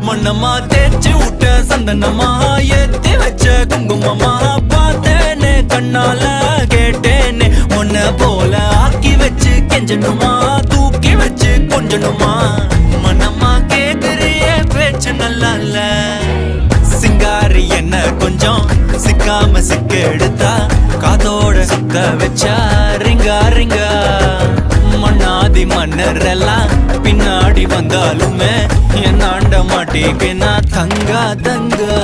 மண்ணம்மா தேய்ச்சி விட்ட சந்தனமா ஏத்தி வச்ச குங்குமமா பார்த்தேனே கண்ணால கேட்டேனே உன்ன போல ஆக்கி வச்சு கெஞ்சணுமா தூக்கி வச்சு கொஞ்சணுமா மனமா கேக்குறிய பேச்சு நல்லா இல்ல சிங்காரி என்ன கொஞ்சம் சிக்காம சிக்க எடுத்தா காதோட சுத்த வச்சா ரிங்கா ரிங்கா மண்ணாதி மன்னர் எல்லாம் பின்னாடி வந்தாலுமே என் ஆண்ட மாட்டேக்கு நான் தங்கா தங்கா